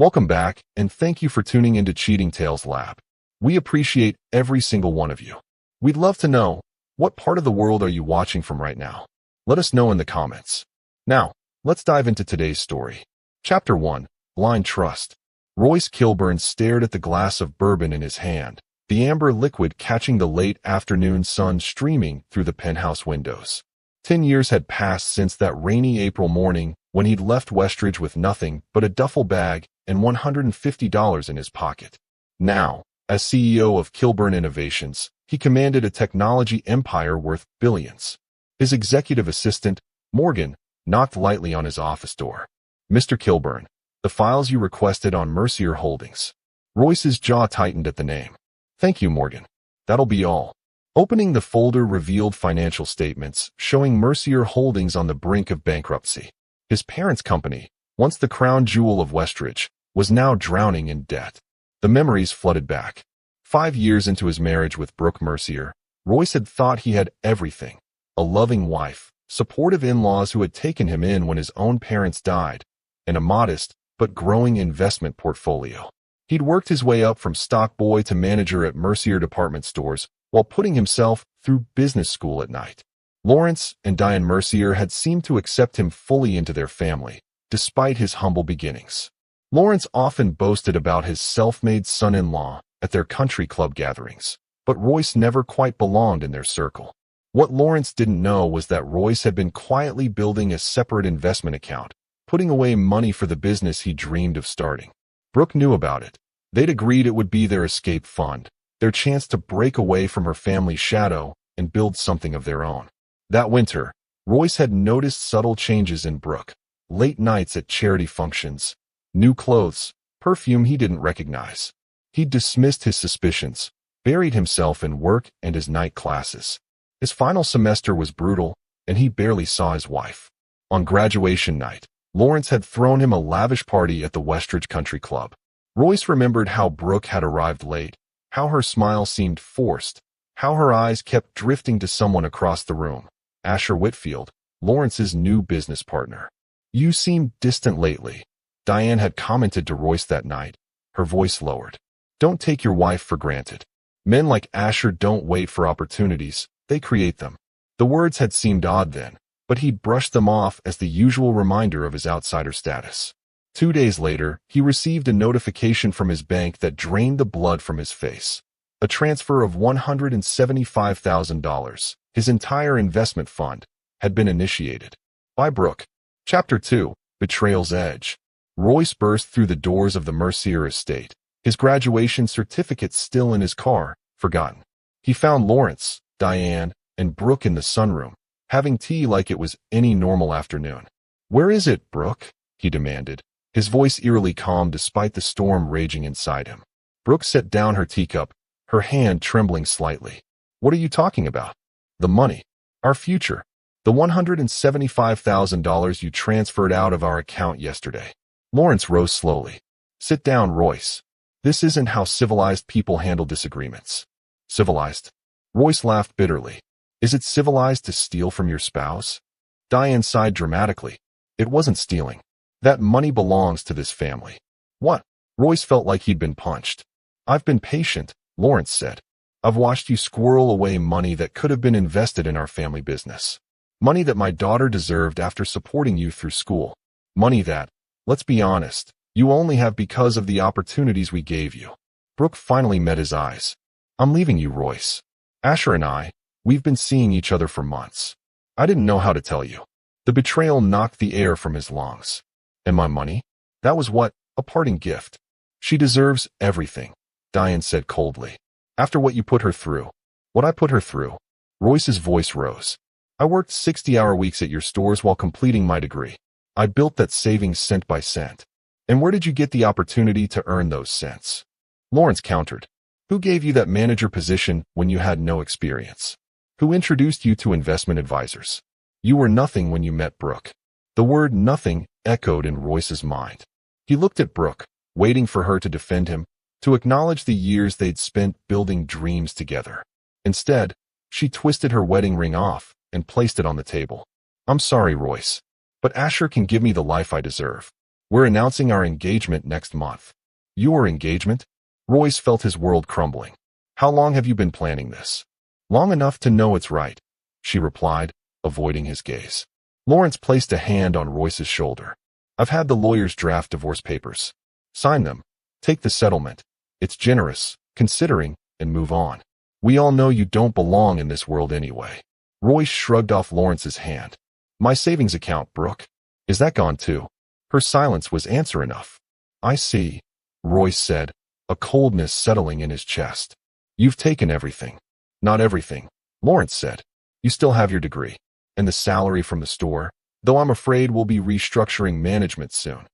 Welcome back, and thank you for tuning into Cheating Tales Lab. We appreciate every single one of you. We'd love to know, what part of the world are you watching from right now? Let us know in the comments. Now, let's dive into today's story. Chapter 1, Blind Trust. Royce Kilburn stared at the glass of bourbon in his hand, the amber liquid catching the late afternoon sun streaming through the penthouse windows. 10 years had passed since that rainy April morning when he'd left Westridge with nothing but a duffel bag and $150 in his pocket. Now, as CEO of Kilburn Innovations, he commanded a technology empire worth billions. His executive assistant, Morgan, knocked lightly on his office door. "Mr. Kilburn, the files you requested on Mercier Holdings." Royce's jaw tightened at the name. "Thank you, Morgan. That'll be all." Opening the folder revealed financial statements showing Mercier Holdings on the brink of bankruptcy. His parents' company, once the crown jewel of Westridge, was now drowning in debt. The memories flooded back. 5 years into his marriage with Brooke Mercier, Royce had thought he had everything. A loving wife, supportive in-laws who had taken him in when his own parents died, and a modest but growing investment portfolio. He'd worked his way up from stock boy to manager at Mercier department stores while putting himself through business school at night. Lawrence and Diane Mercier had seemed to accept him fully into their family, despite his humble beginnings. Lawrence often boasted about his self-made son-in-law at their country club gatherings, but Royce never quite belonged in their circle. What Lawrence didn't know was that Royce had been quietly building a separate investment account, putting away money for the business he dreamed of starting. Brooke knew about it. They'd agreed it would be their escape fund, their chance to break away from her family's shadow and build something of their own. That winter, Royce had noticed subtle changes in Brooke. Late nights at charity functions, new clothes, perfume he didn't recognize. He'd dismissed his suspicions, buried himself in work and his night classes. His final semester was brutal, and he barely saw his wife. On graduation night, Lawrence had thrown him a lavish party at the Westridge Country Club. Royce remembered how Brooke had arrived late, how her smile seemed forced, how her eyes kept drifting to someone across the room. Asher Whitfield, Lawrence's new business partner. "You seem distant lately," Diane had commented to Royce that night, her voice lowered. "Don't take your wife for granted. Men like Asher don't wait for opportunities, they create them." The words had seemed odd then, but he'd brushed them off as the usual reminder of his outsider status. 2 days later, he received a notification from his bank that drained the blood from his face. A transfer of $175,000, his entire investment fund, had been initiated. By Brooke. Chapter 2, Betrayal's Edge. Royce burst through the doors of the Mercier estate, his graduation certificate still in his car, forgotten. He found Lawrence, Diane, and Brooke in the sunroom, having tea like it was any normal afternoon. "Where is it, Brooke?" he demanded, his voice eerily calm despite the storm raging inside him. Brooke set down her teacup, her hand trembling slightly. "What are you talking about?" "The money. Our future. The $175,000 you transferred out of our account yesterday." Lawrence rose slowly. "Sit down, Royce. This isn't how civilized people handle disagreements." "Civilized?" Royce laughed bitterly. "Is it civilized to steal from your spouse?" Diane sighed dramatically. "It wasn't stealing. That money belongs to this family." "What?" Royce felt like he'd been punched. "I've been patient," Lawrence said. "I've watched you squirrel away money that could have been invested in our family business. Money that my daughter deserved after supporting you through school. Money that, let's be honest, you only have because of the opportunities we gave you." Brooke finally met his eyes. "I'm leaving you, Royce. Asher and we've been seeing each other for months. I didn't know how to tell you." The betrayal knocked the air from his lungs. "And my money? That was what, a parting gift." "She deserves everything," Diane said coldly. "After what you put her through." "What I put her through?" Royce's voice rose. "I worked 60-hour weeks at your stores while completing my degree. I built that savings cent by cent. And where did you get the opportunity to earn those cents?" Lawrence countered. "Who gave you that manager position when you had no experience? Who introduced you to investment advisors? You were nothing when you met Brooke." The word nothing echoed in Royce's mind. He looked at Brooke, waiting for her to defend him, to acknowledge the years they'd spent building dreams together. Instead, she twisted her wedding ring off and placed it on the table. "I'm sorry, Royce, but Asher can give me the life I deserve. We're announcing our engagement next month. Your engagement? Royce felt his world crumbling. How long have you been planning this? Long enough to know it's right, she replied, avoiding his gaze. Lawrence placed a hand on Royce's shoulder. I've had the lawyers draft divorce papers. Sign them. Take the settlement. It's generous, considering, and move on. We all know you don't belong in this world anyway. Royce shrugged off Lawrence's hand. My savings account, Brooke. Is that gone too? Her silence was answer enough. I see, Royce said, a coldness settling in his chest. You've taken everything. Not everything, Lawrence said. You still have your degree. And the salary from the store, though I'm afraid we'll be restructuring management soon.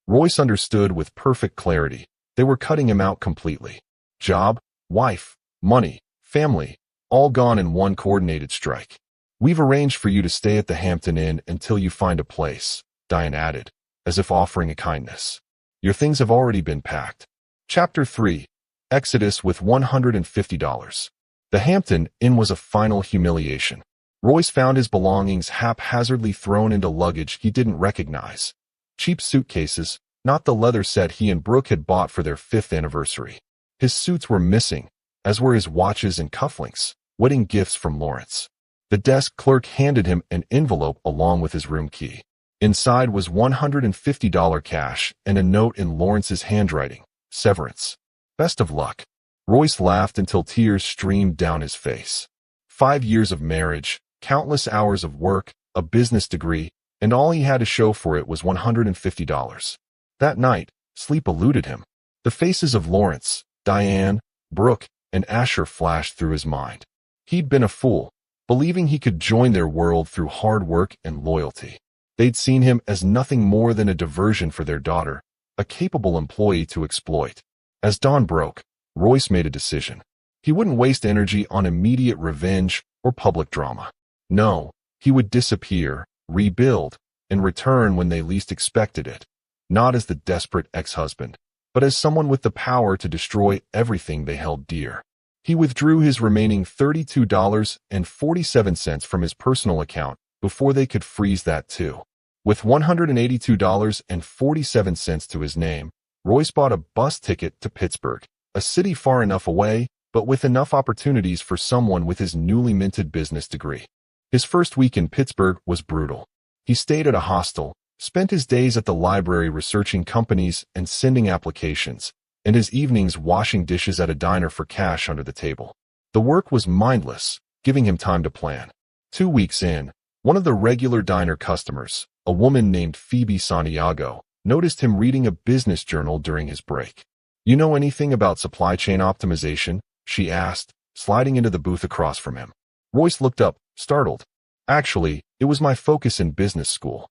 Royce understood with perfect clarity. They were cutting him out completely. Job, wife, money, family, all gone in one coordinated strike. We've arranged for you to stay at the Hampton Inn until you find a place, Diane added, as if offering a kindness. Your things have already been packed. Chapter 3. Exodus with $150. The Hampton Inn was a final humiliation. Royce found his belongings haphazardly thrown into luggage he didn't recognize. Cheap suitcases, not the leather set he and Brooke had bought for their 5th anniversary. His suits were missing, as were his watches and cufflinks, wedding gifts from Lawrence. The desk clerk handed him an envelope along with his room key. Inside was $150 cash and a note in Lawrence's handwriting. Severance. Best of luck. Royce laughed until tears streamed down his face. 5 years of marriage, countless hours of work, a business degree, and all he had to show for it was $150. That night, sleep eluded him. The faces of Lawrence, Diane, Brooke, and Asher flashed through his mind. He'd been a fool, believing he could join their world through hard work and loyalty. They'd seen him as nothing more than a diversion for their daughter, a capable employee to exploit. As dawn broke, Royce made a decision. He wouldn't waste energy on immediate revenge or public drama. No, he would disappear, rebuild, and return when they least expected it. Not as the desperate ex-husband, but as someone with the power to destroy everything they held dear. He withdrew his remaining $32.47 from his personal account before they could freeze that too. With $182.47 to his name, Royce bought a bus ticket to Pittsburgh, a city far enough away, but with enough opportunities for someone with his newly minted business degree. His first week in Pittsburgh was brutal. He stayed at a hostel, spent his days at the library researching companies and sending applications, and his evenings washing dishes at a diner for cash under the table. The work was mindless, giving him time to plan. 2 weeks in, one of the regular diner customers, a woman named Phoebe Santiago, noticed him reading a business journal during his break. You know anything about supply chain optimization? She asked, sliding into the booth across from him. Royce looked up, startled. Actually, it was my focus in business school.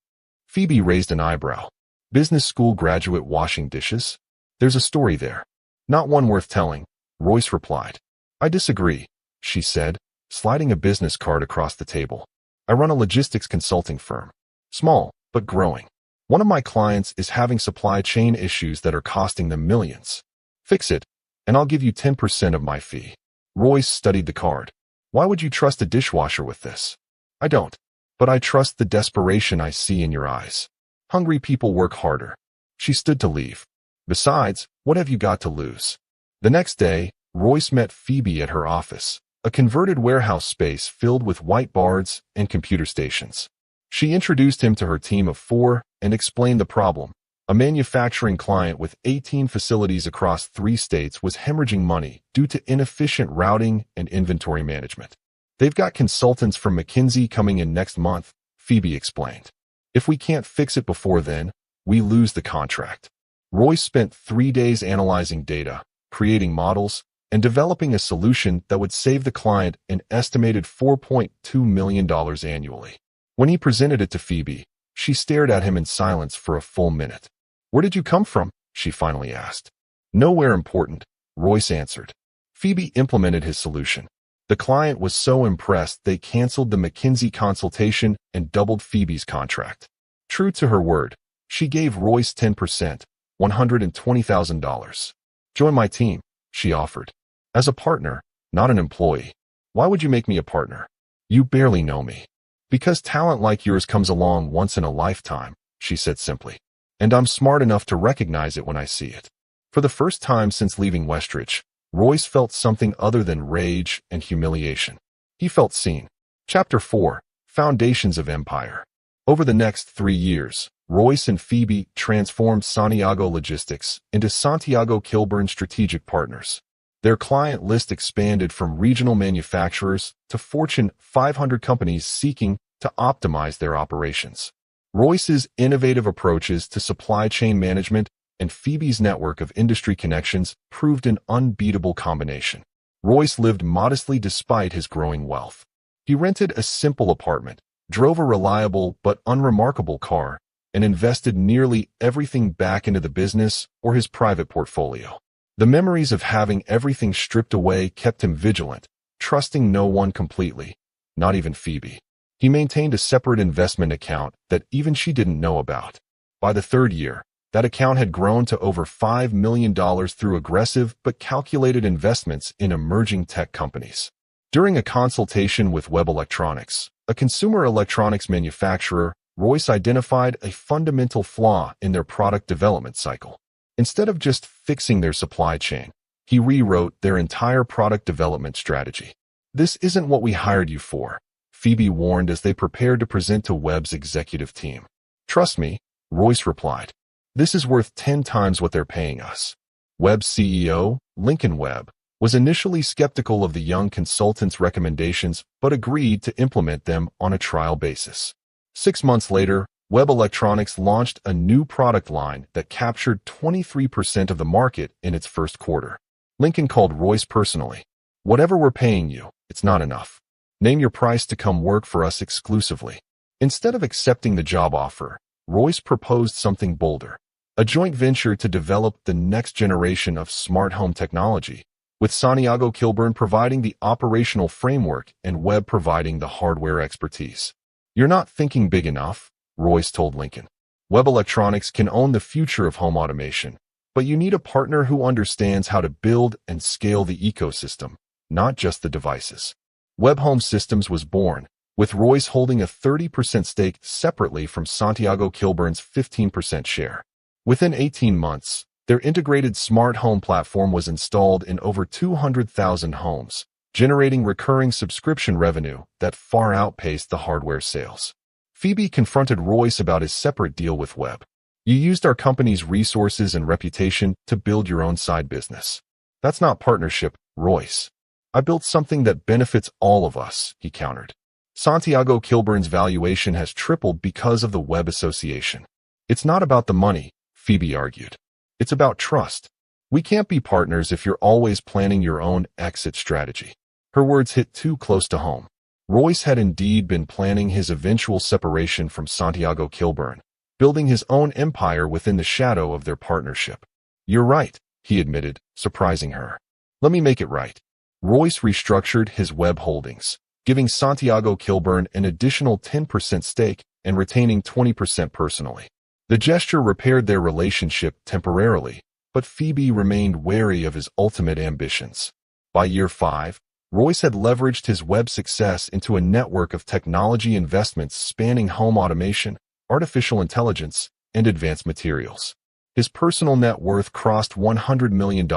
Phoebe raised an eyebrow. Business school graduate washing dishes? There's a story there. Not one worth telling, Royce replied. I disagree, she said, sliding a business card across the table. I run a logistics consulting firm. Small, but growing. One of my clients is having supply chain issues that are costing them millions. Fix it, and I'll give you 10% of my fee. Royce studied the card. Why would you trust a dishwasher with this? I don't. But I trust the desperation I see in your eyes. Hungry people work harder. She stood to leave. Besides, what have you got to lose? The next day, Royce met Phoebe at her office, a converted warehouse space filled with whiteboards and computer stations. She introduced him to her team of 4 and explained the problem. A manufacturing client with 18 facilities across 3 states was hemorrhaging money due to inefficient routing and inventory management. They've got consultants from McKinsey coming in next month, Phoebe explained. If we can't fix it before then, we lose the contract. Royce spent 3 days analyzing data, creating models, and developing a solution that would save the client an estimated $4.2 million annually. When he presented it to Phoebe, she stared at him in silence for a full minute. Where did you come from? She finally asked. Nowhere important, Royce answered. Phoebe implemented his solution. The client was so impressed they canceled the McKinsey consultation and doubled Phoebe's contract. True to her word, she gave Royce 10%, $120,000. Join my team, she offered. As a partner, not an employee. Why would you make me a partner? You barely know me. Because talent like yours comes along once in a lifetime, she said simply. and I'm smart enough to recognize it when I see it. For the first time since leaving Westridge, Royce felt something other than rage and humiliation. He felt seen. Chapter 4. Foundations of Empire. Over the next 3 years, Royce and Phoebe transformed Santiago Logistics into Santiago Kilburn Strategic Partners. Their client list expanded from regional manufacturers to Fortune 500 companies seeking to optimize their operations. Royce's innovative approaches to supply chain management and Phoebe's network of industry connections proved an unbeatable combination. Royce lived modestly despite his growing wealth. He rented a simple apartment, drove a reliable but unremarkable car, and invested nearly everything back into the business or his private portfolio. The memories of having everything stripped away kept him vigilant, trusting no one completely, not even Phoebe. He maintained a separate investment account that even she didn't know about. By the 3rd year, that account had grown to over $5 million through aggressive but calculated investments in emerging tech companies. During a consultation with Webb Electronics, a consumer electronics manufacturer, Royce identified a fundamental flaw in their product development cycle. Instead of just fixing their supply chain, he rewrote their entire product development strategy. "This isn't what we hired you for," Phoebe warned as they prepared to present to Webb's executive team. "Trust me," Royce replied. "This is worth 10 times what they're paying us." Webb's CEO, Lincoln Webb, was initially skeptical of the young consultant's recommendations but agreed to implement them on a trial basis. 6 months later, Webb Electronics launched a new product line that captured 23% of the market in its first quarter. Lincoln called Royce personally. "Whatever we're paying you, it's not enough. Name your price to come work for us exclusively." Instead of accepting the job offer, Royce proposed something bolder, a joint venture to develop the next generation of smart home technology, with Santiago Kilburn providing the operational framework and Webb providing the hardware expertise. "You're not thinking big enough," Royce told Lincoln. "Webb Electronics can own the future of home automation, but you need a partner who understands how to build and scale the ecosystem, not just the devices." Webb Home Systems was born, with Royce holding a 30% stake separately from Santiago Kilburn's 15% share. Within 18 months, their integrated smart home platform was installed in over 200,000 homes, generating recurring subscription revenue that far outpaced the hardware sales. Phoebe confronted Royce about his separate deal with Webb. "You used our company's resources and reputation to build your own side business. That's not partnership, Royce." "I built something that benefits all of us," he countered. "Santiago Kilburn's valuation has tripled because of the Webb association." "It's not about the money," Phoebe argued. "It's about trust. We can't be partners if you're always planning your own exit strategy." Her words hit too close to home. Royce had indeed been planning his eventual separation from Santiago Kilburn, building his own empire within the shadow of their partnership. "You're right," he admitted, surprising her. "Let me make it right." Royce restructured his Webb holdings, giving Santiago Kilburn an additional 10% stake and retaining 20% personally. The gesture repaired their relationship temporarily, but Phoebe remained wary of his ultimate ambitions. By year 5, Royce had leveraged his Webb success into a network of technology investments spanning home automation, artificial intelligence, and advanced materials. His personal net worth crossed $100 million,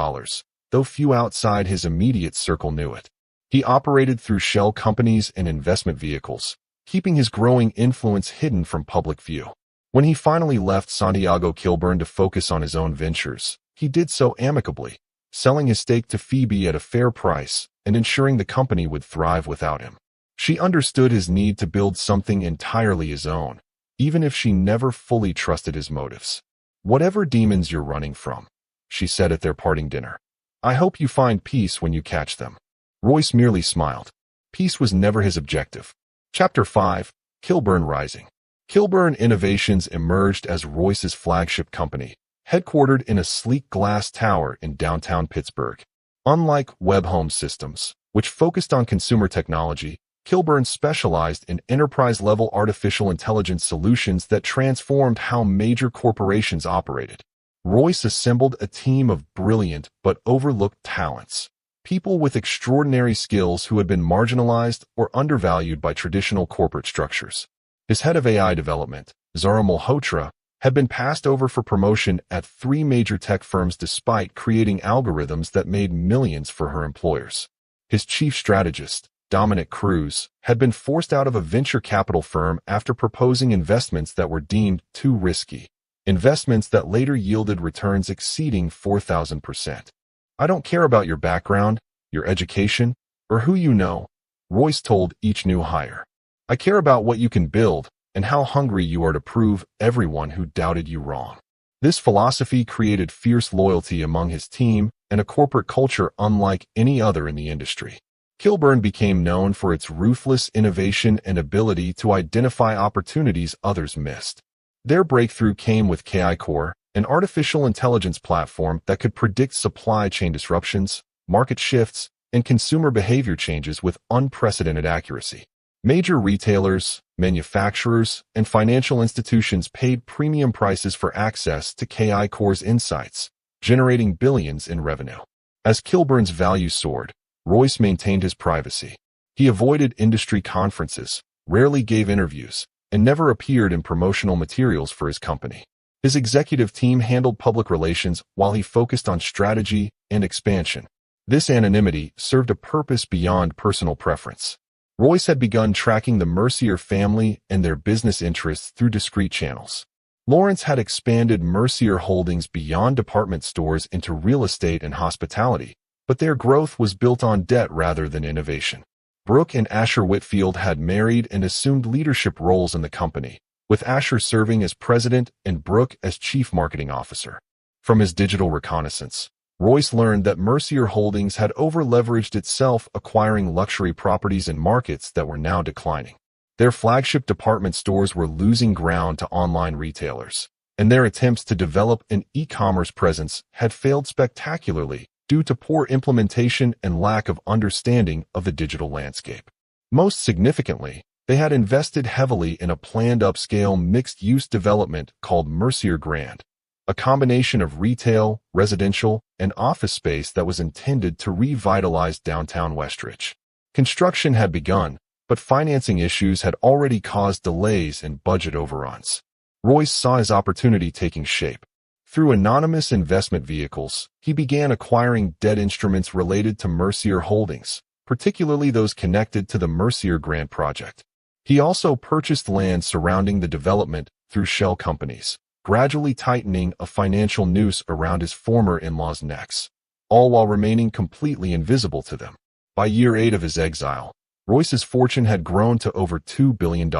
though few outside his immediate circle knew it. He operated through shell companies and investment vehicles, keeping his growing influence hidden from public view. When he finally left Santiago Kilburn to focus on his own ventures, he did so amicably, selling his stake to Phoebe at a fair price and ensuring the company would thrive without him. She understood his need to build something entirely his own, even if she never fully trusted his motives. "Whatever demons you're running from," she said at their parting dinner, "I hope you find peace when you catch them." Royce merely smiled. Peace was never his objective. Chapter 5. Kilburn Rising. Kilburn Innovations emerged as Royce's flagship company, headquartered in a sleek glass tower in downtown Pittsburgh. Unlike Webb Home Systems, which focused on consumer technology, Kilburn specialized in enterprise-level artificial intelligence solutions that transformed how major corporations operated. Royce assembled a team of brilliant but overlooked talents, people with extraordinary skills who had been marginalized or undervalued by traditional corporate structures. His head of AI development, Zara Malhotra, had been passed over for promotion at 3 major tech firms despite creating algorithms that made millions for her employers. His chief strategist, Dominic Cruz, had been forced out of a venture capital firm after proposing investments that were deemed too risky, investments that later yielded returns exceeding 4,000%. "I don't care about your background, your education, or who you know," Royce told each new hire. "I care about what you can build and how hungry you are to prove everyone who doubted you wrong." This philosophy created fierce loyalty among his team and a corporate culture unlike any other in the industry. Kilburn became known for its ruthless innovation and ability to identify opportunities others missed. Their breakthrough came with KI Core, an artificial intelligence platform that could predict supply chain disruptions, market shifts, and consumer behavior changes with unprecedented accuracy. Major retailers, manufacturers, and financial institutions paid premium prices for access to KI Core's insights, generating billions in revenue. As Kilburn's value soared, Royce maintained his privacy. He avoided industry conferences, rarely gave interviews, and never appeared in promotional materials for his company. His executive team handled public relations while he focused on strategy and expansion. This anonymity served a purpose beyond personal preference. Royce had begun tracking the Mercier family and their business interests through discreet channels. Lawrence had expanded Mercier Holdings beyond department stores into real estate and hospitality, but their growth was built on debt rather than innovation. Brooke and Asher Whitfield had married and assumed leadership roles in the company, with Asher serving as president and Brooke as chief marketing officer. From his digital reconnaissance, Royce learned that Mercier Holdings had over-leveraged itself, acquiring luxury properties in markets that were now declining. Their flagship department stores were losing ground to online retailers, and their attempts to develop an e-commerce presence had failed spectacularly due to poor implementation and lack of understanding of the digital landscape. Most significantly, they had invested heavily in a planned upscale mixed-use development called Mercier Grand, a combination of retail, residential, and office space that was intended to revitalize downtown Westridge. Construction had begun, but financing issues had already caused delays and budget overruns. Royce saw his opportunity taking shape. Through anonymous investment vehicles, he began acquiring debt instruments related to Mercier Holdings, particularly those connected to the Mercier Grand project. He also purchased land surrounding the development through shell companies, gradually tightening a financial noose around his former in-laws' necks, all while remaining completely invisible to them. By year 8 of his exile, Royce's fortune had grown to over $2 billion.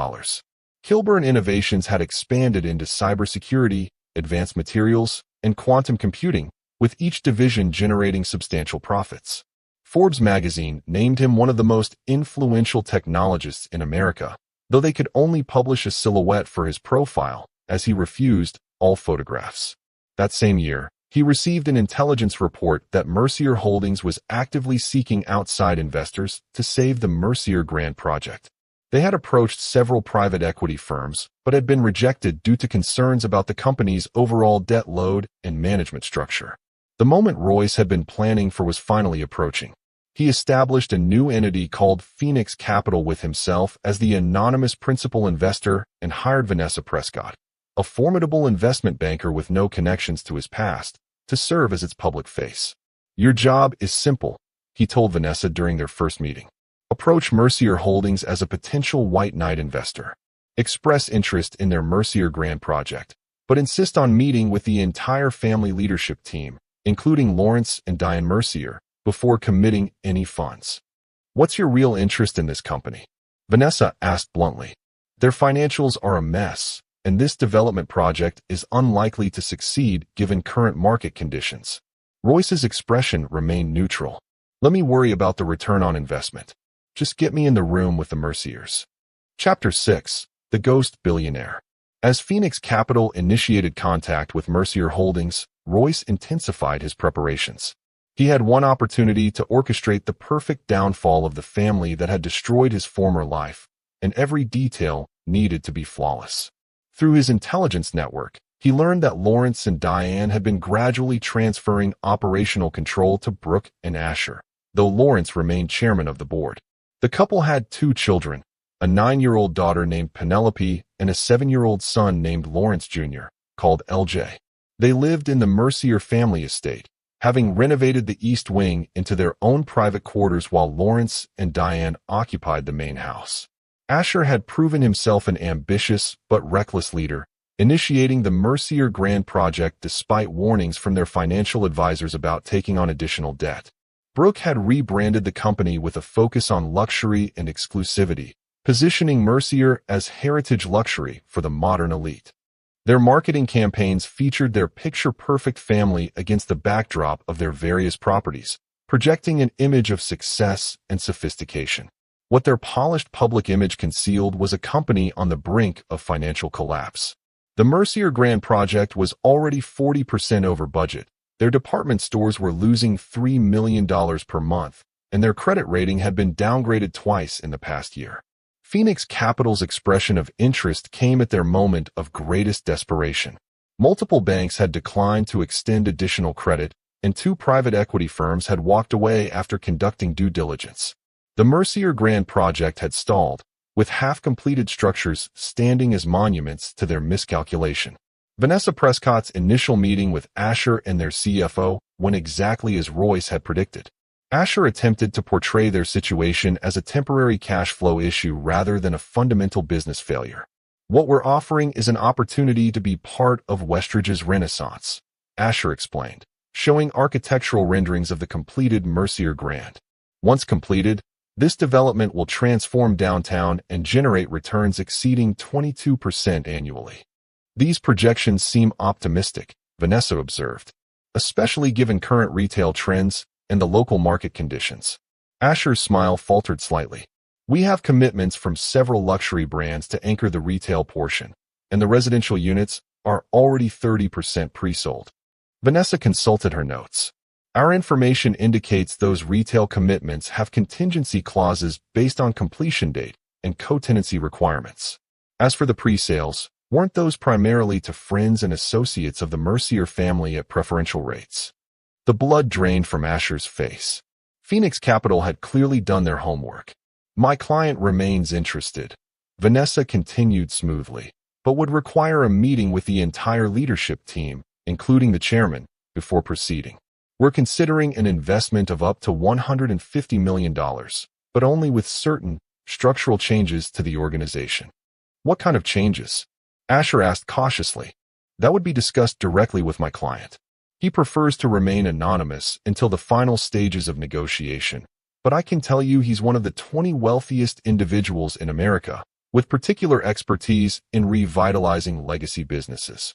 Kilburn Innovations had expanded into cybersecurity, advanced materials, and quantum computing, with each division generating substantial profits. Forbes magazine named him one of the most influential technologists in America, though they could only publish a silhouette for his profile, as he refused all photographs. That same year, he received an intelligence report that Mercier Holdings was actively seeking outside investors to save the Mercier Grand project. They had approached several private equity firms, but had been rejected due to concerns about the company's overall debt load and management structure. The moment Royce had been planning for was finally approaching. He established a new entity called Phoenix Capital with himself as the anonymous principal investor and hired Vanessa Prescott, a formidable investment banker with no connections to his past, to serve as its public face. "Your job is simple," he told Vanessa during their first meeting. "Approach Mercier Holdings as a potential white knight investor. Express interest in their Mercier Grand project, but insist on meeting with the entire family leadership team, including Lawrence and Diane Mercier, before committing any funds." "What's your real interest in this company?" Vanessa asked bluntly. "Their financials are a mess, and this development project is unlikely to succeed given current market conditions." Royce's expression remained neutral. "Let me worry about the return on investment. Just get me in the room with the Merciers." Chapter 6. The Ghost Billionaire. As Phoenix Capital initiated contact with Mercier Holdings, Royce intensified his preparations. He had one opportunity to orchestrate the perfect downfall of the family that had destroyed his former life, and every detail needed to be flawless. Through his intelligence network, he learned that Lawrence and Diane had been gradually transferring operational control to Brooke and Asher, though Lawrence remained chairman of the board. The couple had 2 children, a 9-year-old daughter named Penelope and a 7-year-old son named Lawrence Jr., called LJ. They lived in the Mercier family estate, having renovated the east wing into their own private quarters while Lawrence and Diane occupied the main house. Asher had proven himself an ambitious but reckless leader, initiating the Mercier Grand project despite warnings from their financial advisors about taking on additional debt. Brooke had rebranded the company with a focus on luxury and exclusivity, positioning Mercier as heritage luxury for the modern elite. Their marketing campaigns featured their picture-perfect family against the backdrop of their various properties, projecting an image of success and sophistication. What their polished public image concealed was a company on the brink of financial collapse. The Mercier Grand project was already 40% over budget. Their department stores were losing $3 million per month, and their credit rating had been downgraded twice in the past year. Phoenix Capital's expression of interest came at their moment of greatest desperation. Multiple banks had declined to extend additional credit, and 2 private equity firms had walked away after conducting due diligence. The Mercier Grand project had stalled, with half-completed structures standing as monuments to their miscalculation. Vanessa Prescott's initial meeting with Asher and their CFO went exactly as Royce had predicted. Asher attempted to portray their situation as a temporary cash flow issue rather than a fundamental business failure. "What we're offering is an opportunity to be part of Westridge's renaissance," Asher explained, showing architectural renderings of the completed Mercier Grand. Once completed, this development will transform downtown and generate returns exceeding 22% annually. "These projections seem optimistic," Vanessa observed, "especially given current retail trends and the local market conditions." Asher's smile faltered slightly. "We have commitments from several luxury brands to anchor the retail portion, and the residential units are already 30% pre-sold." Vanessa consulted her notes. "Our information indicates those retail commitments have contingency clauses based on completion date and co-tenancy requirements. As for the pre-sales, weren't those primarily to friends and associates of the Mercier family at preferential rates?" The blood drained from Asher's face. Phoenix Capital had clearly done their homework. "My client remains interested," Vanessa continued smoothly, "but would require a meeting with the entire leadership team, including the chairman, before proceeding. We're considering an investment of up to $150 million, but only with certain structural changes to the organization." "What kind of changes?" Asher asked cautiously. "That would be discussed directly with my client. He prefers to remain anonymous until the final stages of negotiation, but I can tell you he's one of the 20 wealthiest individuals in America, with particular expertise in revitalizing legacy businesses."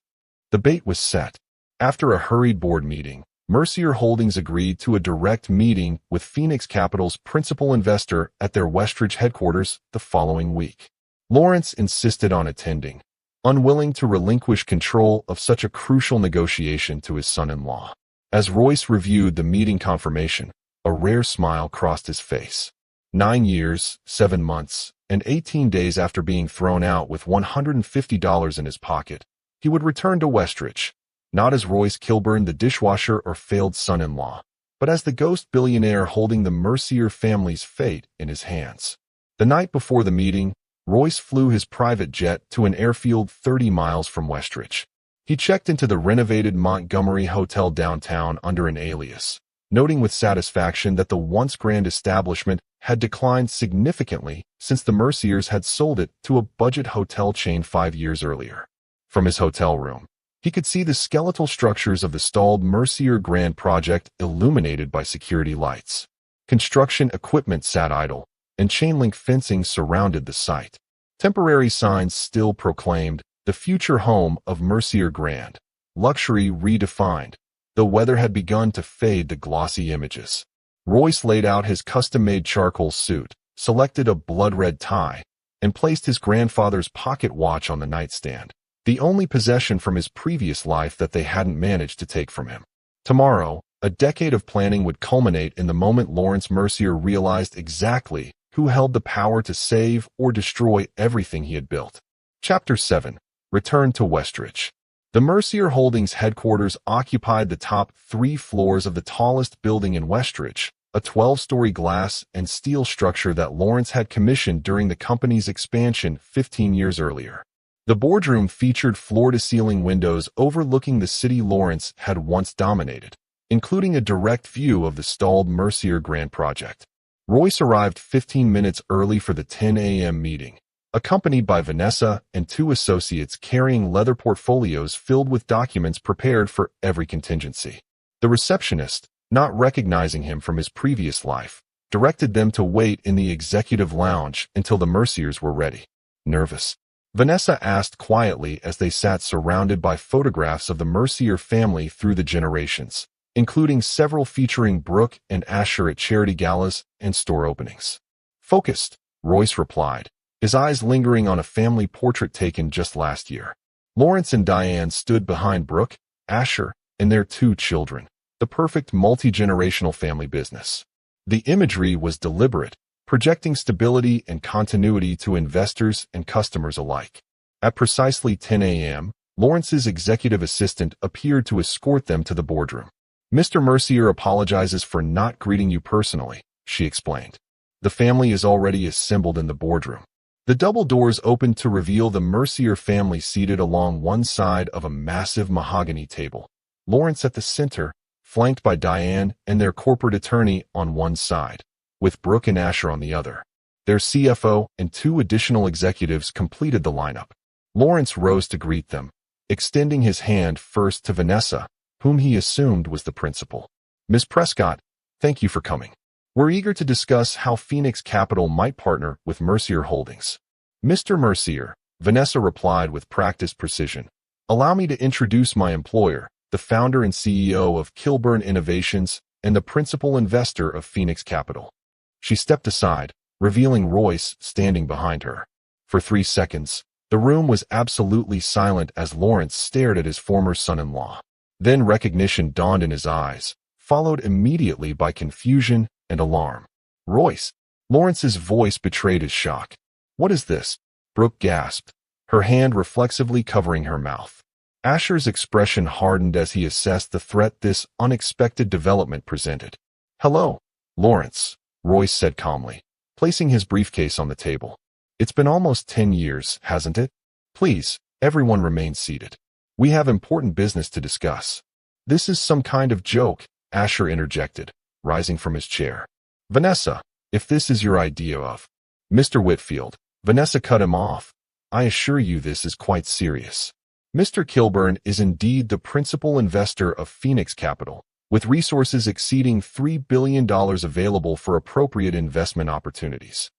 The bait was set. After a hurried board meeting, Mercier Holdings agreed to a direct meeting with Phoenix Capital's principal investor at their Westridge headquarters the following week. Lawrence insisted on attending, unwilling to relinquish control of such a crucial negotiation to his son-in-law. As Royce reviewed the meeting confirmation, a rare smile crossed his face. 9 years, 7 months, and 18 days after being thrown out with $150 in his pocket, he would return to Westridge, not as Royce Kilburn the dishwasher or failed son-in-law, but as the ghost billionaire holding the Mercier family's fate in his hands. The night before the meeting, Royce flew his private jet to an airfield 30 miles from Westridge. He checked into the renovated Montgomery Hotel downtown under an alias, noting with satisfaction that the once grand establishment had declined significantly since the Merciers had sold it to a budget hotel chain 5 years earlier. From his hotel room, he could see the skeletal structures of the stalled Mercier Grand project illuminated by security lights. Construction equipment sat idle, and chain-link fencing surrounded the site. Temporary signs still proclaimed the future home of Mercier Grand, luxury redefined. The weather had begun to fade the glossy images. Royce laid out his custom-made charcoal suit, selected a blood-red tie, and placed his grandfather's pocket watch on the nightstand, the only possession from his previous life that they hadn't managed to take from him. Tomorrow, a decade of planning would culminate in the moment Lawrence Mercier realized exactly who held the power to save or destroy everything he had built. Chapter 7. Return to Westridge. The Mercier Holdings headquarters occupied the top 3 floors of the tallest building in Westridge, a 12-story glass and steel structure that Lawrence had commissioned during the company's expansion 15 years earlier. The boardroom featured floor-to-ceiling windows overlooking the city Lawrence had once dominated, including a direct view of the stalled Mercier Grant project. Royce arrived 15 minutes early for the 10 a.m. meeting, accompanied by Vanessa and two associates carrying leather portfolios filled with documents prepared for every contingency. The receptionist, not recognizing him from his previous life, directed them to wait in the executive lounge until the Merciers were ready. Nervous? Vanessa asked quietly as they sat surrounded by photographs of the Mercier family through the generations, including several featuring Brooke and Asher at charity galas and store openings. Focused, Royce replied, his eyes lingering on a family portrait taken just last year. Lawrence and Diane stood behind Brooke, Asher, and their two children, the perfect multi-generational family business. The imagery was deliberate, projecting stability and continuity to investors and customers alike. At precisely 10 a.m., Lawrence's executive assistant appeared to escort them to the boardroom. "Mr. Mercier apologizes for not greeting you personally," she explained. "The family is already assembled in the boardroom." The double doors opened to reveal the Mercier family seated along one side of a massive mahogany table. Lawrence at the center, flanked by Diane and their corporate attorney on one side, with Brooke and Asher on the other. Their CFO and two additional executives completed the lineup. Lawrence rose to greet them, extending his hand first to Vanessa, whom he assumed was the principal. "Ms. Prescott, thank you for coming. We're eager to discuss how Phoenix Capital might partner with Mercier Holdings." "Mr. Mercier," Vanessa replied with practiced precision, "allow me to introduce my employer, the founder and CEO of Kilburn Innovations and the principal investor of Phoenix Capital." She stepped aside, revealing Royce standing behind her. For 3 seconds, the room was absolutely silent as Lawrence stared at his former son-in-law. Then recognition dawned in his eyes, followed immediately by confusion and alarm. "Royce!" Lawrence's voice betrayed his shock. "What is this?" Brooke gasped, her hand reflexively covering her mouth. Asher's expression hardened as he assessed the threat this unexpected development presented. "Hello, Lawrence," Royce said calmly, placing his briefcase on the table. "It's been almost 10 years, hasn't it? Please, everyone remain seated. We have important business to discuss." "This is some kind of joke," Asher interjected, rising from his chair. "Vanessa, if this is your idea of—" "Mr. Whitfield," Vanessa cut him off. "I assure you this is quite serious. Mr. Kilburn is indeed the principal investor of Phoenix Capital, with resources exceeding $3 billion available for appropriate investment opportunities."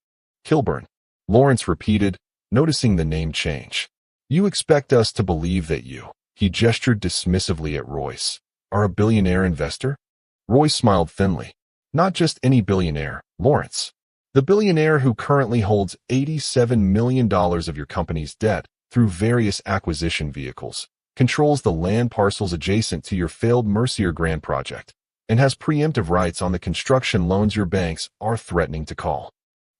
"Kilburn," Lawrence repeated, noticing the name change. "You expect us to believe that you," he gestured dismissively at Royce, "are a billionaire investor?" Royce smiled thinly. "Not just any billionaire, Lawrence. The billionaire who currently holds $87 million of your company's debt through various acquisition vehicles, controls the land parcels adjacent to your failed Mercier Grant project, and has preemptive rights on the construction loans your banks are threatening to call."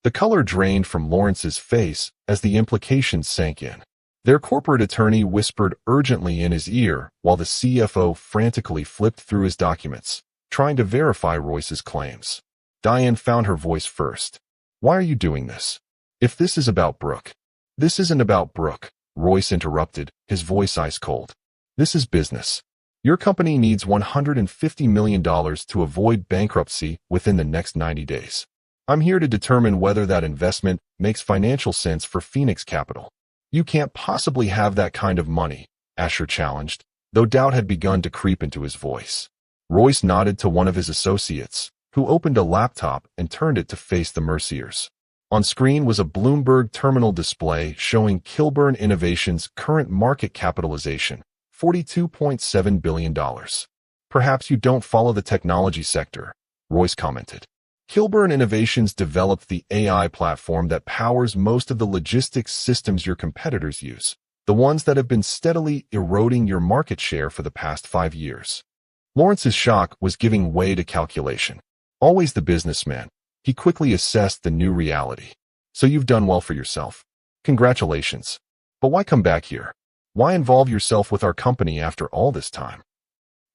The color drained from Lawrence's face as the implications sank in. Their corporate attorney whispered urgently in his ear while the CFO frantically flipped through his documents, trying to verify Royce's claims. Diane found her voice first. "Why are you doing this? If this is about Brooke—" "This isn't about Brooke," Royce interrupted, his voice ice cold. "This is business. Your company needs $150 million to avoid bankruptcy within the next 90 days. I'm here to determine whether that investment makes financial sense for Phoenix Capital." "You can't possibly have that kind of money," Asher challenged, though doubt had begun to creep into his voice. Royce nodded to one of his associates, who opened a laptop and turned it to face the Merciers. On screen was a Bloomberg terminal display showing Kilburn Innovations' current market capitalization, $42.7 billion. "Perhaps you don't follow the technology sector," Royce commented. "Kilburn Innovations developed the AI platform that powers most of the logistics systems your competitors use, the ones that have been steadily eroding your market share for the past 5 years." Lawrence's shock was giving way to calculation. Always the businessman, he quickly assessed the new reality. "So you've done well for yourself. Congratulations. But why come back here? Why involve yourself with our company after all this time?"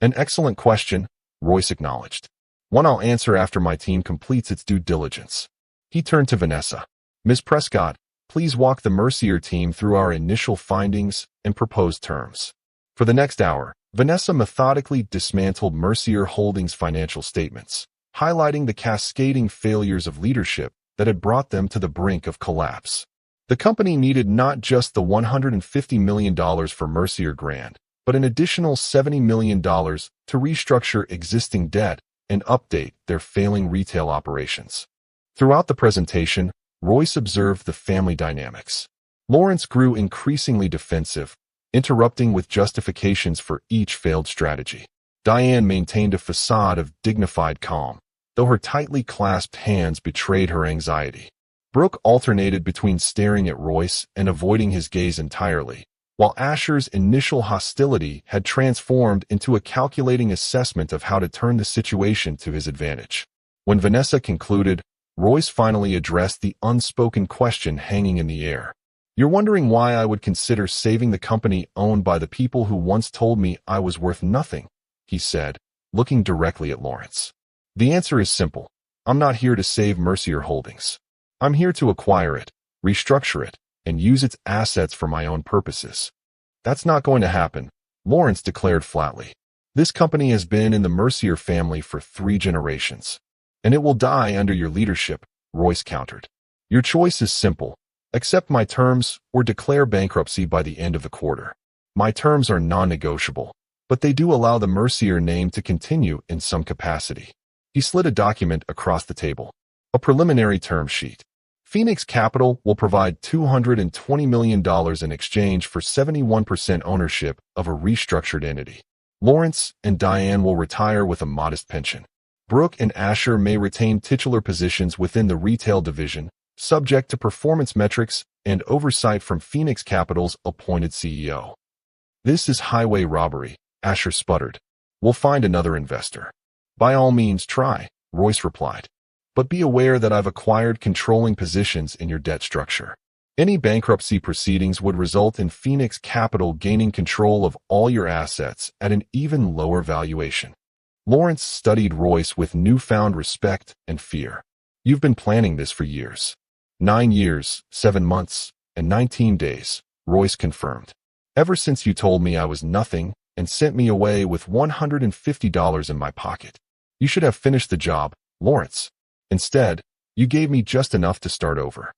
"An excellent question," Royce acknowledged. "One I'll answer after my team completes its due diligence." He turned to Vanessa. "Ms. Prescott, Please walk the Mercier team through our initial findings and proposed terms. For the next hour, Vanessa methodically dismantled Mercier Holdings' financial statements, highlighting the cascading failures of leadership that had brought them to the brink of collapse. The company needed not just the $150 million for Mercier Grand, but an additional $70 million to restructure existing debt and update their failing retail operations. Throughout the presentation, Royce observed the family dynamics. Lawrence grew increasingly defensive, interrupting with justifications for each failed strategy. Diane maintained a facade of dignified calm, though her tightly clasped hands betrayed her anxiety. Brooke alternated between staring at Royce and avoiding his gaze entirely, while Asher's initial hostility had transformed into a calculating assessment of how to turn the situation to his advantage. When Vanessa concluded, Royce finally addressed the unspoken question hanging in the air. "You're wondering why I would consider saving the company owned by the people who once told me I was worth nothing," he said, looking directly at Lawrence. "The answer is simple. I'm not here to save Mercier Holdings. I'm here to acquire it, restructure it, and use its assets for my own purposes." "That's not going to happen," Lawrence declared flatly. "This company has been in the Mercier family for 3 generations, and it will die under your leadership," Royce countered. "Your choice is simple. Accept my terms or declare bankruptcy by the end of the quarter. My terms are non-negotiable, but they do allow the Mercier name to continue in some capacity." He slid a document across the table. "A preliminary term sheet. Phoenix Capital will provide $220 million in exchange for 71% ownership of a restructured entity. Lawrence and Diane will retire with a modest pension. Brooke and Asher may retain titular positions within the retail division, subject to performance metrics and oversight from Phoenix Capital's appointed CEO." "This is highway robbery," Asher sputtered. "We'll find another investor." "By all means try," Royce replied. "But be aware that I've acquired controlling positions in your debt structure. Any bankruptcy proceedings would result in Phoenix Capital gaining control of all your assets at an even lower valuation." Lawrence studied Royce with newfound respect and fear. "You've been planning this for years." 9 years, 7 months, and 19 days, Royce confirmed. "Ever since you told me I was nothing and sent me away with $150 in my pocket. You should have finished the job, Lawrence. Instead, you gave me just enough to start over.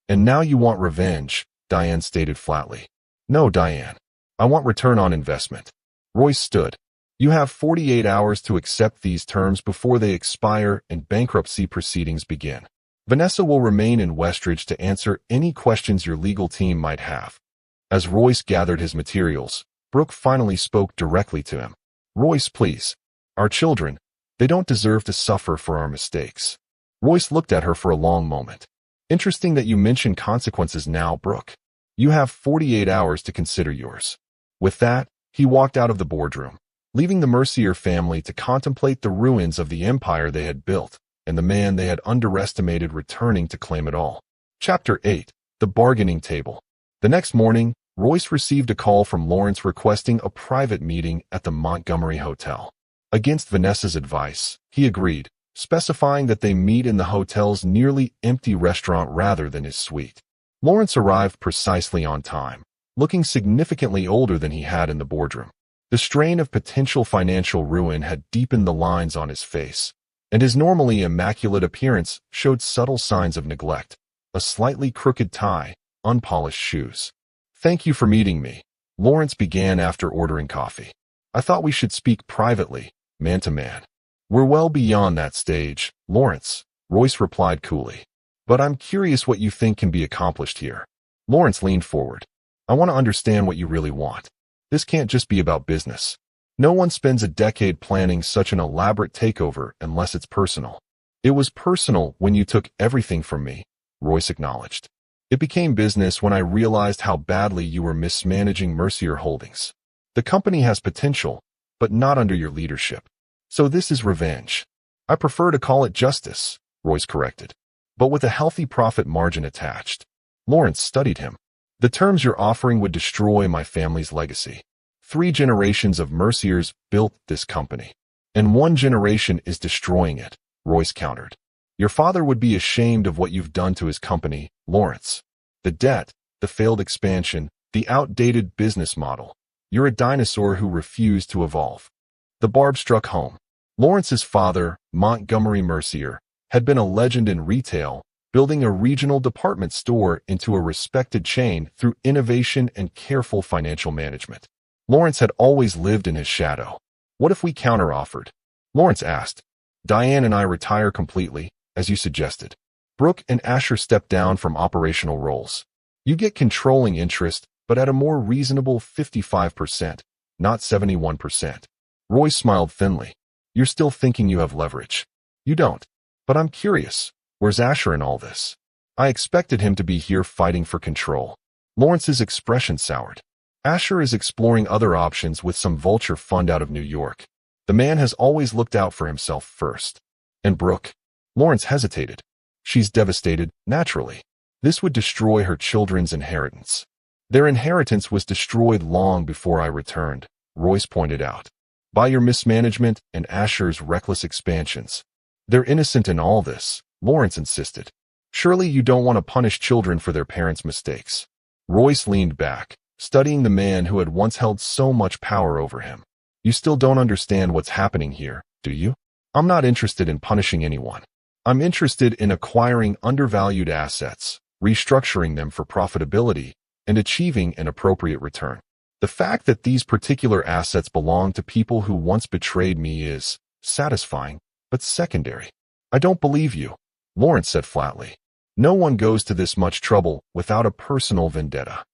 And now you want revenge," Diane stated flatly. "No, Diane. I want return on investment." Royce stood. "You have 48 hours to accept these terms before they expire and bankruptcy proceedings begin. Vanessa will remain in Westridge to answer any questions your legal team might have." As Royce gathered his materials, Brooke finally spoke directly to him. "Royce, please. Our children, they don't deserve to suffer for our mistakes." Royce looked at her for a long moment. "Interesting that you mention consequences now, Brooke. You have 48 hours to consider yours." With that, he walked out of the boardroom, leaving the Mercier family to contemplate the ruins of the empire they had built and the man they had underestimated returning to claim it all. Chapter 8. The Bargaining Table. The next morning, Royce received a call from Lawrence requesting a private meeting at the Montgomery Hotel. Against Vanessa's advice, he agreed, specifying that they meet in the hotel's nearly empty restaurant rather than his suite. Lawrence arrived precisely on time, looking significantly older than he had in the boardroom. The strain of potential financial ruin had deepened the lines on his face, and his normally immaculate appearance showed subtle signs of neglect: a slightly crooked tie, unpolished shoes. "Thank you for meeting me," Lawrence began after ordering coffee. "I thought we should speak privately, man to man." "We're well beyond that stage, Lawrence," Royce replied coolly. "But I'm curious what you think can be accomplished here." Lawrence leaned forward. "I want to understand what you really want. This can't just be about business. No one spends a decade planning such an elaborate takeover unless it's personal." "It was personal when you took everything from me," Royce acknowledged. "It became business when I realized how badly you were mismanaging Mercier Holdings. The company has potential, but not under your leadership. So this is revenge." "I prefer to call it justice," Royce corrected, "but with a healthy profit margin attached." Lawrence studied him. "The terms you're offering would destroy my family's legacy. 3 generations of Merciers built this company, and 1 generation is destroying it," Royce countered. "Your father would be ashamed of what you've done to his company, Lawrence." The debt, the failed expansion, the outdated business model. You're a dinosaur who refused to evolve. The barb struck home. Lawrence's father, Montgomery Mercier, had been a legend in retail, building a regional department store into a respected chain through innovation and careful financial management. Lawrence had always lived in his shadow. What if we counteroffered? Lawrence asked. Diane and I retire completely, as you suggested. Brooke and Asher step down from operational roles. You get controlling interest, but at a more reasonable 55%, not 71%. Royce smiled thinly. You're still thinking you have leverage. You don't. But I'm curious. Where's Asher in all this? I expected him to be here fighting for control. Lawrence's expression soured. Asher is exploring other options with some vulture fund out of New York. The man has always looked out for himself first. And Brooke? Lawrence hesitated. She's devastated, naturally. This would destroy her children's inheritance. Their inheritance was destroyed long before I returned, Royce pointed out. By your mismanagement and Asher's reckless expansions. They're innocent in all this, Lawrence insisted. Surely you don't want to punish children for their parents' mistakes. Royce leaned back, studying the man who had once held so much power over him. You still don't understand what's happening here, do you? I'm not interested in punishing anyone. I'm interested in acquiring undervalued assets, restructuring them for profitability, and achieving an appropriate return. The fact that these particular assets belong to people who once betrayed me is satisfying, but secondary. I don't believe you, Lawrence said flatly. No one goes to this much trouble without a personal vendetta.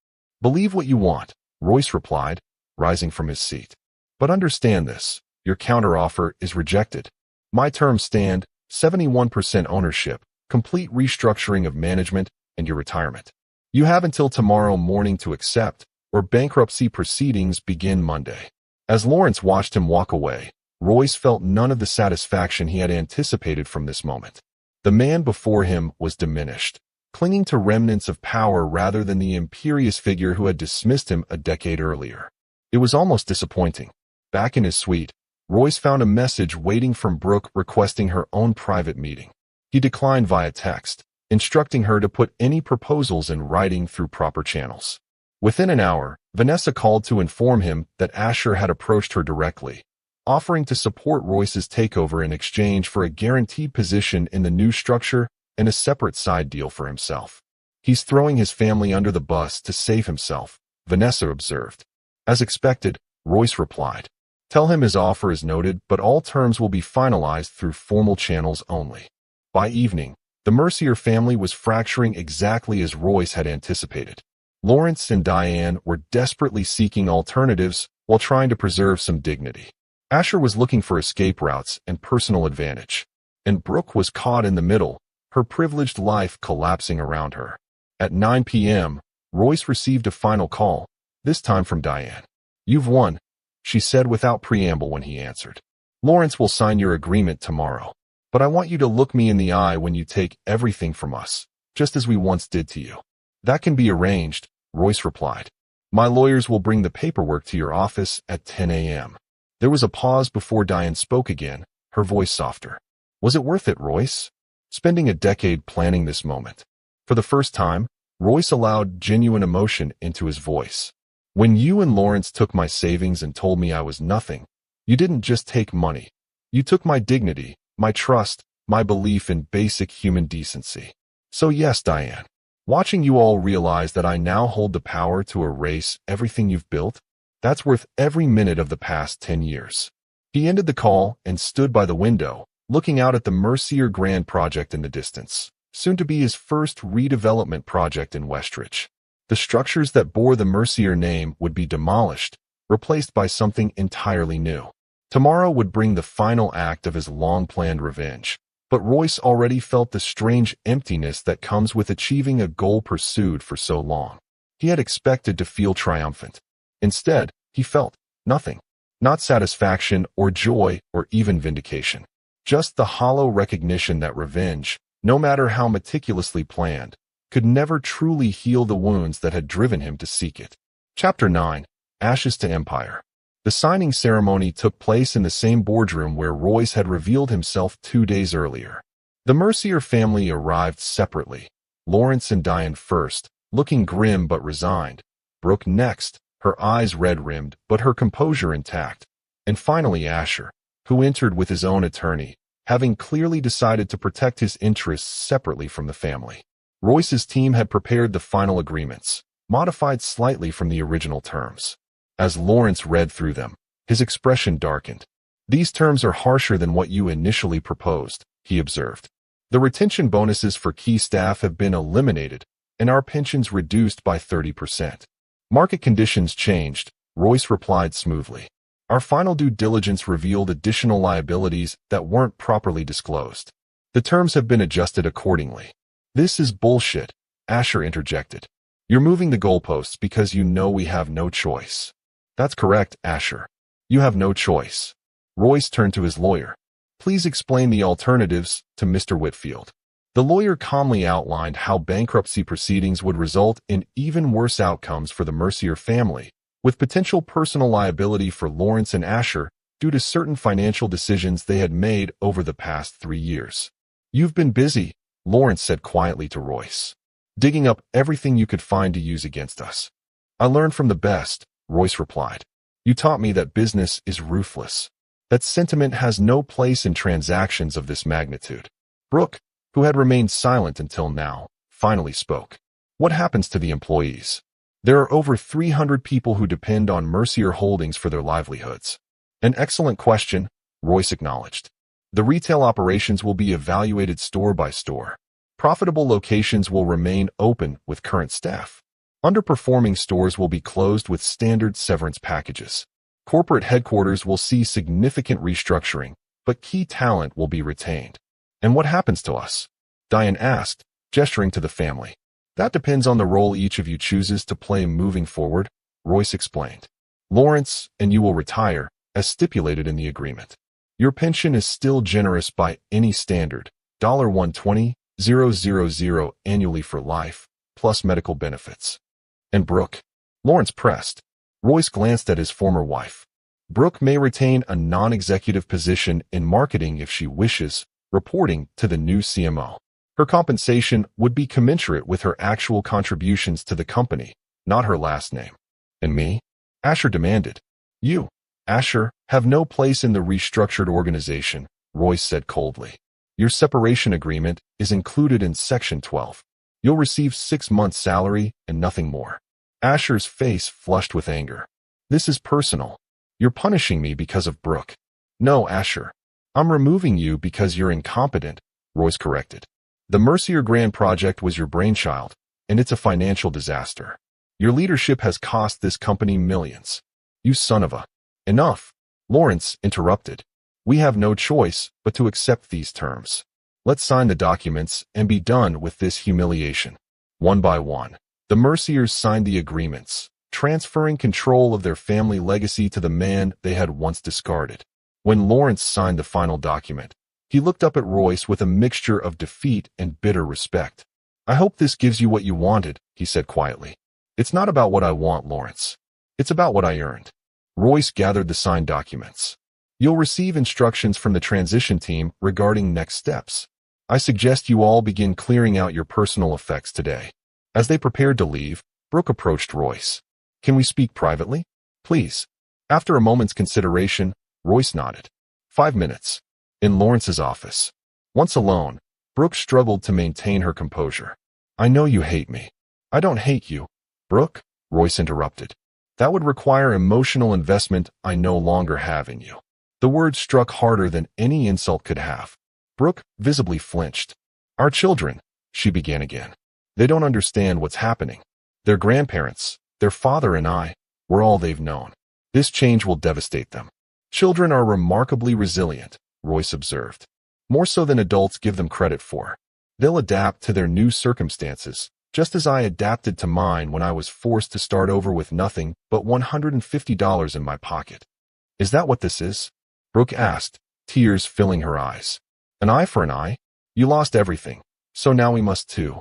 Believe what you want, Royce replied, rising from his seat. But understand this, your counteroffer is rejected. My terms stand, 71% ownership, complete restructuring of management, and your retirement. You have until tomorrow morning to accept, or bankruptcy proceedings begin Monday. As Lawrence watched him walk away, Royce felt none of the satisfaction he had anticipated from this moment. The man before him was diminished, clinging to remnants of power rather than the imperious figure who had dismissed him a decade earlier. It was almost disappointing. Back in his suite, Royce found a message waiting from Brooke requesting her own private meeting. He declined via text, instructing her to put any proposals in writing through proper channels. Within an hour, Vanessa called to inform him that Asher had approached her directly, offering to support Royce's takeover in exchange for a guaranteed position in the new structure and a separate side deal for himself. He's throwing his family under the bus to save himself, Vanessa observed. As expected, Royce replied. Tell him his offer is noted, but all terms will be finalized through formal channels only. By evening, the Mercier family was fracturing exactly as Royce had anticipated. Lawrence and Diane were desperately seeking alternatives while trying to preserve some dignity. Asher was looking for escape routes and personal advantage, and Brooke was caught in the middle, her privileged life collapsing around her. At 9 p.m., Royce received a final call, this time from Diane. You've won, she said without preamble when he answered. Lawrence will sign your agreement tomorrow, but I want you to look me in the eye when you take everything from us, just as we once did to you. That can be arranged, Royce replied. My lawyers will bring the paperwork to your office at 10 a.m. There was a pause before Diane spoke again, her voice softer. Was it worth it, Royce? Spending a decade planning this moment. For the first time, Royce allowed genuine emotion into his voice. When you and Lawrence took my savings and told me I was nothing, you didn't just take money. You took my dignity, my trust, my belief in basic human decency. So yes, Diane, watching you all realize that I now hold the power to erase everything you've built, that's worth every minute of the past 10 years. He ended the call and stood by the window, looking out at the Mercier Grand project in the distance, soon to be his first redevelopment project in Westridge. The structures that bore the Mercier name would be demolished, replaced by something entirely new. Tomorrow would bring the final act of his long-planned revenge, but Royce already felt the strange emptiness that comes with achieving a goal pursued for so long. He had expected to feel triumphant. Instead, he felt nothing. Not satisfaction or joy or even vindication. Just the hollow recognition that revenge, no matter how meticulously planned, could never truly heal the wounds that had driven him to seek it. Chapter 9. Ashes to Empire. The signing ceremony took place in the same boardroom where Royce had revealed himself 2 days earlier. The Mercier family arrived separately, Lawrence and Diane first, looking grim but resigned. Brooke next, her eyes red-rimmed but her composure intact. And finally Asher, who entered with his own attorney, having clearly decided to protect his interests separately from the family. Royce's team had prepared the final agreements, modified slightly from the original terms. As Lawrence read through them, his expression darkened. "These terms are harsher than what you initially proposed," he observed. "The retention bonuses for key staff have been eliminated, and our pensions reduced by 30%. Market conditions changed," Royce replied smoothly. "Our final due diligence revealed additional liabilities that weren't properly disclosed. The terms have been adjusted accordingly." "This is bullshit," Asher interjected. "You're moving the goalposts because you know we have no choice." "That's correct, Asher. You have no choice." Royce turned to his lawyer. "Please explain the alternatives to Mr. Whitfield." The lawyer calmly outlined how bankruptcy proceedings would result in even worse outcomes for the Mercier family, with potential personal liability for Lawrence and Asher due to certain financial decisions they had made over the past 3 years. "You've been busy," Lawrence said quietly to Royce, "digging up everything you could find to use against us." "I learned from the best," Royce replied. "You taught me that business is ruthless, that sentiment has no place in transactions of this magnitude." Brooke, who had remained silent until now, finally spoke. "What happens to the employees? There are over 300 people who depend on Mercier Holdings for their livelihoods." "An excellent question," Royce acknowledged. "The retail operations will be evaluated store by store. Profitable locations will remain open with current staff. Underperforming stores will be closed with standard severance packages. Corporate headquarters will see significant restructuring, but key talent will be retained." "And what happens to us?" Diane asked, gesturing to the family. "That depends on the role each of you chooses to play moving forward," Royce explained. "Lawrence and you will retire, as stipulated in the agreement. Your pension is still generous by any standard, $120,000 annually for life, plus medical benefits." "And Brooke?" Lawrence pressed. Royce glanced at his former wife. "Brooke may retain a non-executive position in marketing if she wishes, reporting to the new CMO. Her compensation would be commensurate with her actual contributions to the company, not her last name." "And me?" Asher demanded. "You, Asher, have no place in the restructured organization," Royce said coldly. "Your separation agreement is included in Section 12. You'll receive 6 months' salary and nothing more." Asher's face flushed with anger. "This is personal. You're punishing me because of Brooke." "No, Asher. I'm removing you because you're incompetent," Royce corrected. "The Mercier Grand Project was your brainchild, and it's a financial disaster. Your leadership has cost this company millions. You son of a—" "Enough," Lawrence interrupted. "We have no choice but to accept these terms. Let's sign the documents and be done with this humiliation." One by one, the Merciers signed the agreements, transferring control of their family legacy to the man they had once discarded. When Lawrence signed the final document, he looked up at Royce with a mixture of defeat and bitter respect. "I hope this gives you what you wanted," he said quietly. "It's not about what I want, Lawrence. It's about what I earned." Royce gathered the signed documents. "You'll receive instructions from the transition team regarding next steps. I suggest you all begin clearing out your personal effects today." As they prepared to leave, Brooke approached Royce. "Can we speak privately? Please." After a moment's consideration, Royce nodded. 5 minutes. In Lawrence's office. Once alone, Brooke struggled to maintain her composure. "I know you hate me." "I don't hate you, Brooke," Royce interrupted. "That would require emotional investment I no longer have in you." The word struck harder than any insult could have. Brooke visibly flinched. "Our children," she began again. "They don't understand what's happening. Their grandparents, their father and I, we're all they've known. This change will devastate them." "Children are remarkably resilient," Royce observed. "More so than adults give them credit for. They'll adapt to their new circumstances, just as I adapted to mine when I was forced to start over with nothing but $150 in my pocket." "Is that what this is?" Brooke asked, tears filling her eyes. "An eye for an eye? You lost everything, so now we must too."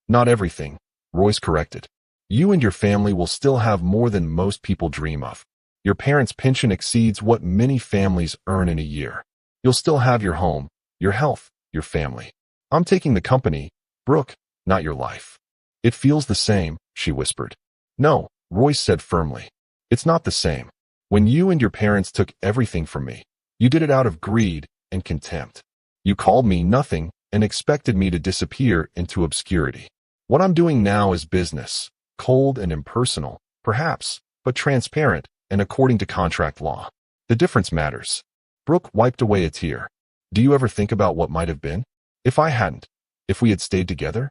"Not everything," Royce corrected. "You and your family will still have more than most people dream of. Your parents' pension exceeds what many families earn in a year. You'll still have your home, your health, your family. I'm taking the company, Brooke, not your life." It feels the same, she whispered. No, Royce said firmly. It's not the same. When you and your parents took everything from me, you did it out of greed and contempt. You called me nothing and expected me to disappear into obscurity. What I'm doing now is business, cold and impersonal, perhaps, but transparent and according to contract law. The difference matters. Brooke wiped away a tear. Do you ever think about what might have been? If I hadn't, if we had stayed together?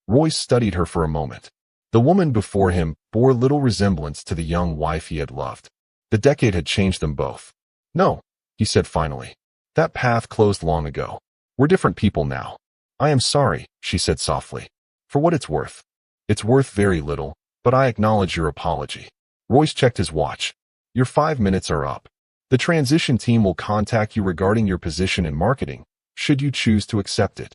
Royce studied her for a moment. The woman before him bore little resemblance to the young wife he had loved. The decade had changed them both. No, he said finally. That path closed long ago. We're different people now. I am sorry, she said softly. For what it's worth. It's worth very little, but I acknowledge your apology. Royce checked his watch. Your 5 minutes are up. The transition team will contact you regarding your position in marketing, should you choose to accept it.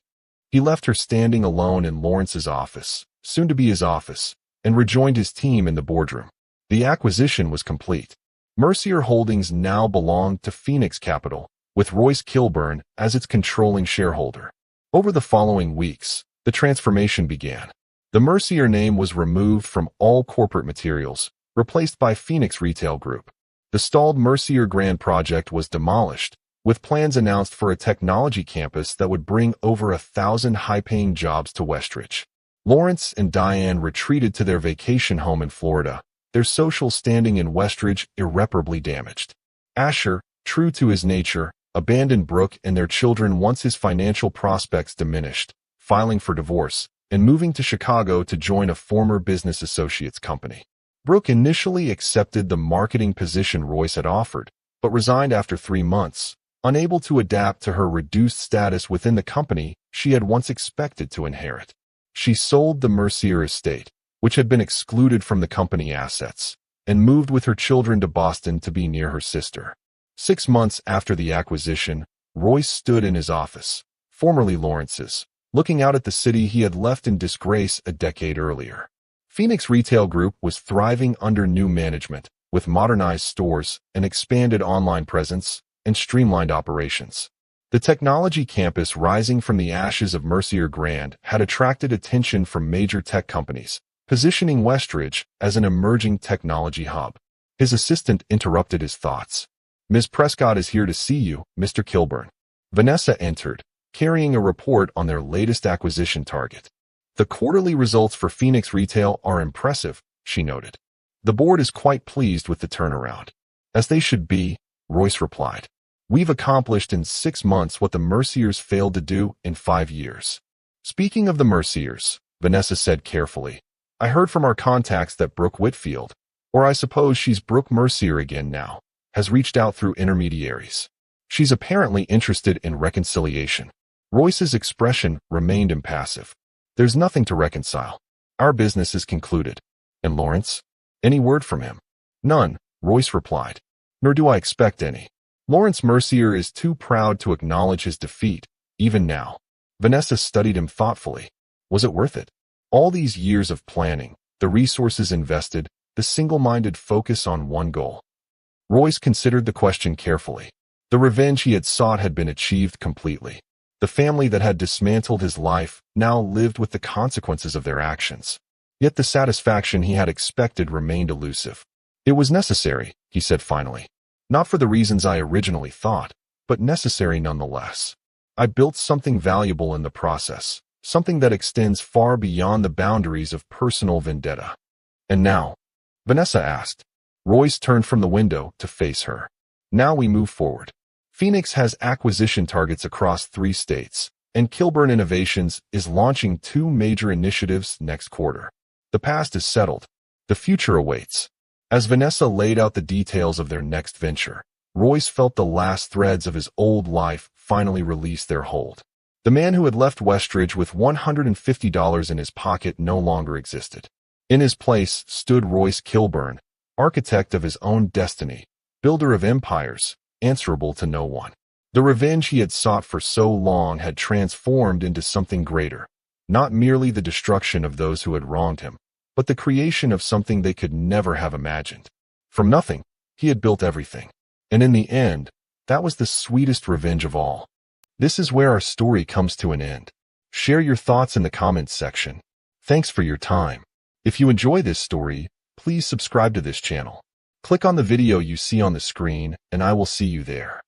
He left her standing alone in Lawrence's office, soon to be his office, and rejoined his team in the boardroom. The acquisition was complete. Mercier Holdings now belonged to Phoenix Capital, with Royce Kilburn as its controlling shareholder. Over the following weeks, the transformation began. The Mercier name was removed from all corporate materials, replaced by Phoenix Retail Group. The stalled Mercier Grand project was demolished, with plans announced for a technology campus that would bring over 1,000 high-paying jobs to Westridge. Lawrence and Diane retreated to their vacation home in Florida, their social standing in Westridge irreparably damaged. Asher, true to his nature, abandoned Brooke and their children once his financial prospects diminished, filing for divorce, and moving to Chicago to join a former business associates company. Brooke initially accepted the marketing position Royce had offered, but resigned after 3 months, unable to adapt to her reduced status within the company she had once expected to inherit. She sold the Mercier estate, which had been excluded from the company assets, and moved with her children to Boston to be near her sister. 6 months after the acquisition, Royce stood in his office, formerly Lawrence's, looking out at the city he had left in disgrace a decade earlier. Phoenix Retail Group was thriving under new management, with modernized stores, an expanded online presence, and streamlined operations. The technology campus rising from the ashes of Mercier Grand had attracted attention from major tech companies, positioning Westridge as an emerging technology hub. His assistant interrupted his thoughts. Ms. Prescott is here to see you, Mr. Kilburn. Vanessa entered, carrying a report on their latest acquisition target. The quarterly results for Phoenix Retail are impressive, she noted. The board is quite pleased with the turnaround. As they should be, Royce replied. We've accomplished in 6 months what the Merciers failed to do in 5 years. Speaking of the Merciers, Vanessa said carefully, I heard from our contacts that Brooke Whitfield, or I suppose she's Brooke Mercier again now, has reached out through intermediaries. She's apparently interested in reconciliation. Royce's expression remained impassive. There's nothing to reconcile. Our business is concluded. And Lawrence? Any word from him? None, Royce replied. Nor do I expect any. Lawrence Mercier is too proud to acknowledge his defeat, even now. Vanessa studied him thoughtfully. Was it worth it? All these years of planning, the resources invested, the single-minded focus on one goal. Royce considered the question carefully. The revenge he had sought had been achieved completely. The family that had dismantled his life now lived with the consequences of their actions. Yet the satisfaction he had expected remained elusive. It was necessary, he said finally. Not for the reasons I originally thought, but necessary nonetheless. I built something valuable in the process, something that extends far beyond the boundaries of personal vendetta. And now? Vanessa asked. Royce turned from the window to face her. Now we move forward. Phoenix has acquisition targets across 3 states, and Kilburn Innovations is launching 2 major initiatives next quarter. The past is settled. The future awaits. As Vanessa laid out the details of their next venture, Royce felt the last threads of his old life finally release their hold. The man who had left Westridge with $150 in his pocket no longer existed. In his place stood Royce Kilburn, architect of his own destiny, builder of empires, answerable to no one. The revenge he had sought for so long had transformed into something greater, not merely the destruction of those who had wronged him, but the creation of something they could never have imagined. From nothing, he had built everything. And in the end, that was the sweetest revenge of all. This is where our story comes to an end. Share your thoughts in the comments section. Thanks for your time. If you enjoy this story, please subscribe to this channel. Click on the video you see on the screen, and I will see you there.